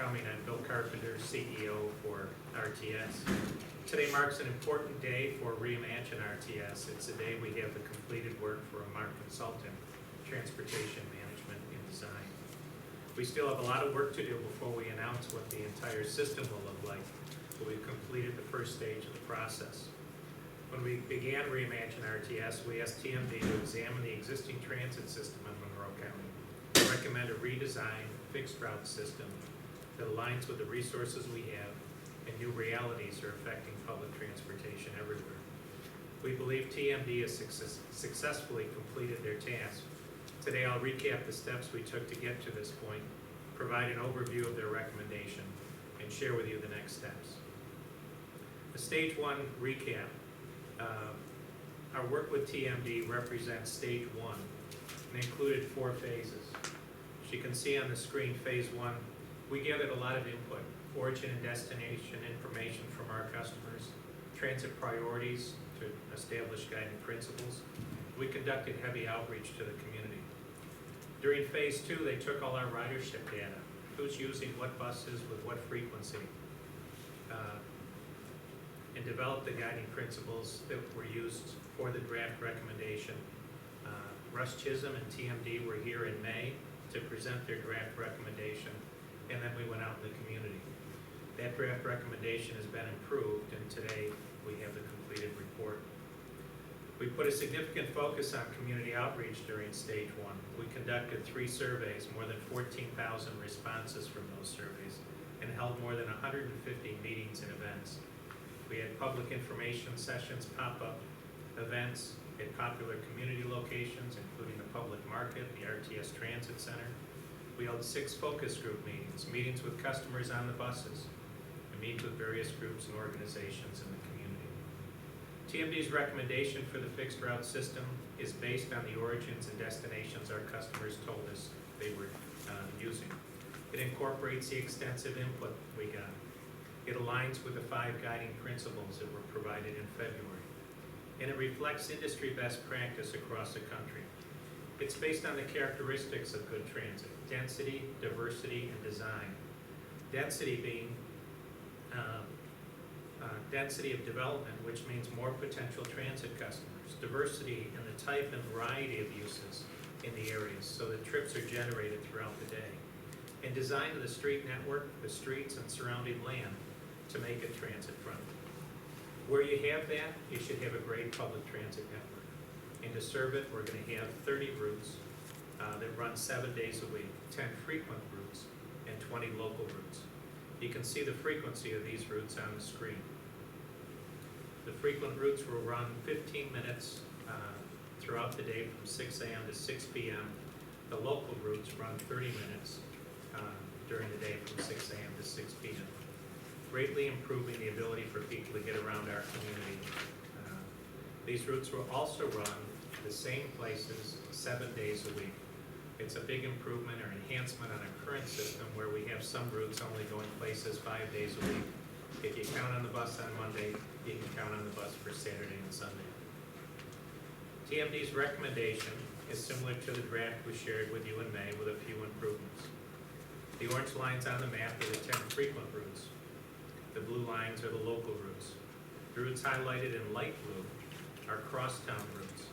coming. I'm Bill Carpenter, CEO for RTS. Today marks an important day for Reimaigne and RTS. It's a day we have the completed work for a Mark consultant, transportation management and design. We still have a lot of work to do before we announce what the entire system will look like, but we've completed the first stage of the process. When we began Reimaigne and RTS, we asked TMD to examine the existing transit system in Monroe County, to recommend a redesigned, fixed route system that aligns with the resources we have and new realities are affecting public transportation everywhere. We believe TMD has successfully completed their task. Today I'll recap the steps we took to get to this point, provide an overview of their recommendation, and share with you the next steps. The stage one recap. Our work with TMD represents stage one and included 4 phases. As you can see on the screen, phase one, we gathered a lot of input, origin and destination information from our customers, transit priorities to establish guiding principles. We conducted heavy outreach to the community. During phase two, they took all our ridership data, who's using what buses with what frequency, and developed the guiding principles that were used for the draft recommendation. Russ Chisholm and TMD were here in May to present their draft recommendation, and then we went out in the community. That draft recommendation has been improved, and today we have the completed report. We put a significant focus on community outreach during stage one. We conducted 3 surveys, more than 14,000 responses from those surveys, and held more than 150 meetings and events. We had public information sessions, pop-up events at popular community locations, including the public market, the RTS Transit Center. We held 6 focus group meetings, meetings with customers on the buses, and meetings with various groups and organizations in the community. TMD's recommendation for the fixed route system is based on the origins and destinations our customers told us they were using. It incorporates the extensive input we got. It aligns with the 5 guiding principles that were provided in February. And it reflects industry best practice across the country. It's based on the characteristics of good transit: density, diversity, and design. Density being density of development, which means more potential transit customers. Diversity in the type and variety of uses in the areas so that trips are generated throughout the day. And design of the street network, the streets and surrounding land to make it transit friendly. Where you have that, you should have a great public transit network. And to serve it, we're going to have 30 routes that run 7 days a week, 10 frequent routes, and 20 local routes. You can see the frequency of these routes on the screen. The frequent routes will run 15 minutes throughout the day from 6 a.m. to 6 p.m. The local routes run 30 minutes during the day from 6 a.m. to 6 p.m. Greatly improving the ability for people to get around our community. These routes will also run the same places 7 days a week. It's a big improvement or enhancement on our current system where we have some routes only going places 5 days a week. If you count on the bus on Monday, you can count on the bus for Saturday and Sunday. TMD's recommendation is similar to the draft we shared with you in May with a few improvements. The orange lines on the map are the 10 frequent routes. The blue lines are the local routes. The routes highlighted in light blue are crosstown routes.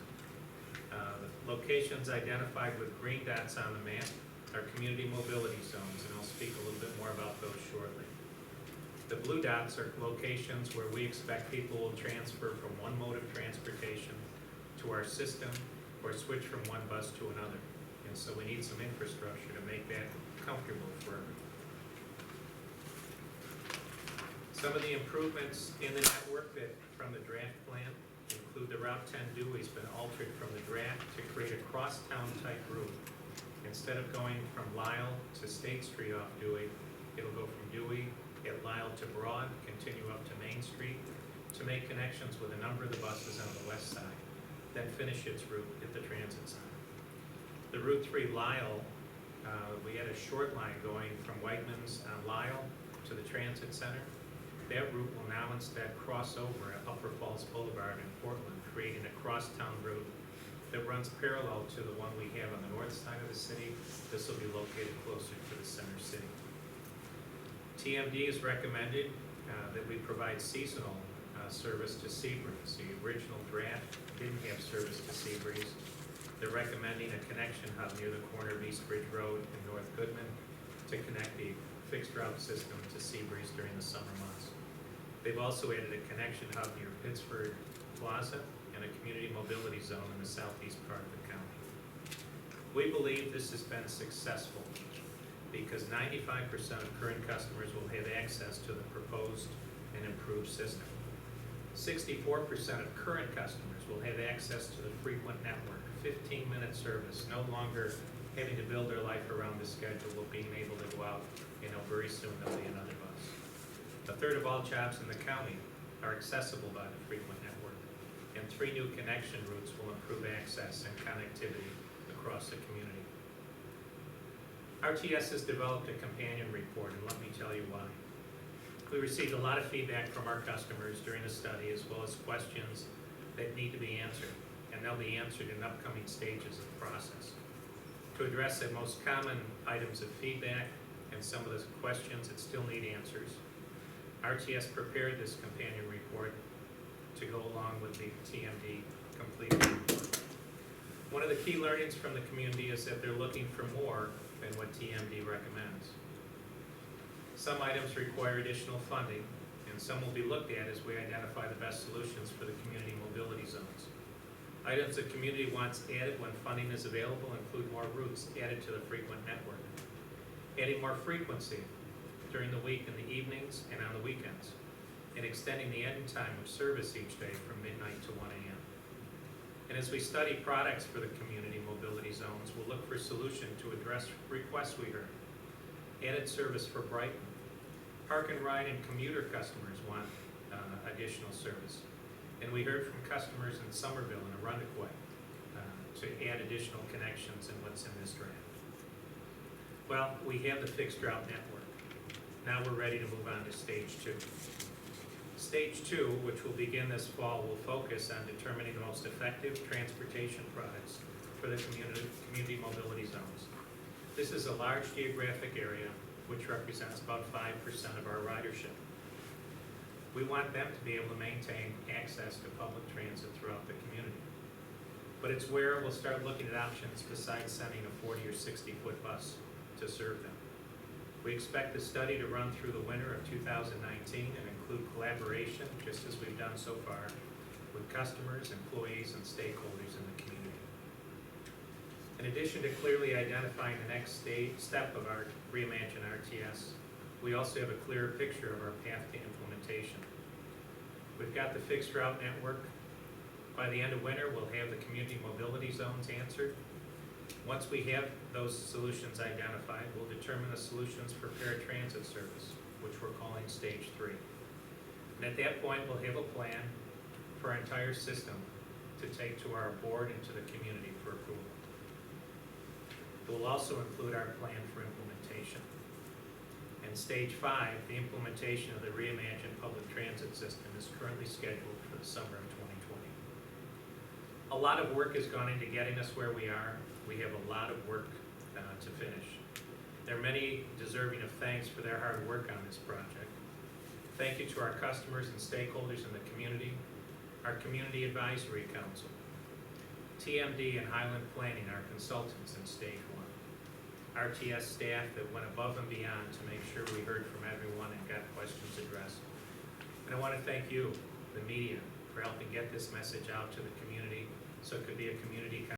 The locations identified with green dots on the map are community mobility zones, and I'll speak a little bit more about those shortly. The blue dots are locations where we expect people will transfer from one mode of transportation to our system or switch from one bus to another. And so we need some infrastructure to make that comfortable for everyone. Some of the improvements in the network that from the draft plan include the Route 10 Dewey's been altered from the draft to create a crosstown type route. Instead of going from Lyle to State Street off Dewey, it'll go from Dewey at Lyle to Broad, continue up to Main Street to make connections with a number of the buses on the west side, then finish its route at the transit side. The Route 3 Lyle, we had a short line going from Whiteman's on Lyle to the transit center. That route will now instead cross over at Upper Falls Boulevard in Portland, creating a crosstown route that runs parallel to the one we have on the north side of the city. This will be located closer to the center city. TMD has recommended that we provide seasonal service to Seabreeze. The original draft didn't have service to Seabreeze. They're recommending a connection hub near the corner of East Bridge Road and North Goodman to connect the fixed route system to Seabreeze during the summer months. They've also added a connection hub near Pittsford Plaza and a community mobility zone in the southeast part of the county. We believe this has been successful because 95% of current customers will have access to the proposed and improved system. 64% of current customers will have access to the frequent network, 15-minute service, no longer having to build their life around the schedule of being able to go out, very soon there'll be another bus. A third of all jobs in the county are accessible by the frequent network, and 3 new connection routes will improve access and connectivity across the community. RTS has developed a companion report, and let me tell you why. We received a lot of feedback from our customers during the study, as well as questions that need to be answered, and they'll be answered in upcoming stages of the process. To address the most common items of feedback and some of the questions that still need answers, RTS prepared this companion report to go along with the TMD complete report. One of the key learnings from the community is that they're looking for more than what TMD recommends. Some items require additional funding, and some will be looked at as we identify the best solutions for the community mobility zones. Items the community wants added when funding is available include more routes added to the frequent network, adding more frequency during the week in the evenings and on the weekends, and extending the end time of service each day from midnight to 1 a.m. And as we study products for the community mobility zones, we'll look for a solution to address requests we heard. Added service for Brighton. Park and ride and commuter customers want additional service. And we heard from customers in Somerville and Arundequoit to add additional connections in what's in this draft. Well, we have the fixed route network. Now we're ready to move on to stage 2. Stage 2, which will begin this fall, will focus on determining the most effective transportation products for the community mobility zones. This is a large geographic area which represents about 5% of our ridership. We want them to be able to maintain access to public transit throughout the community. But it's where we'll start looking at options besides sending a 40 or 60-foot bus to serve them. We expect the study to run through the winter of 2019 and include collaboration, just as we've done so far, with customers, employees, and stakeholders in the community. In addition to clearly identifying the next step of our Reimagine RTS, we also have a clearer picture of our path to implementation. We've got the fixed route network. By the end of winter, we'll have the community mobility zones answered. Once we have those solutions identified, we'll determine the solutions for paratransit service, which we're calling stage 3. And at that point, we'll have a plan for our entire system to take to our board and to the community for approval. It will also include our plan for implementation. And stage 5, the implementation of the Reimagined Public Transit System, is currently scheduled for the summer of 2020. A lot of work has gone into getting us where we are. We have a lot of work to finish. There are many deserving of thanks for their hard work on this project. Thank you to our customers and stakeholders in the community, our Community Advisory Council, TMD and Highland Planning, our consultants in stage 1, RTS staff that went above and beyond to make sure we heard from everyone and got questions addressed. And I want to thank you, the media, for helping get this message out to the community so it could be a community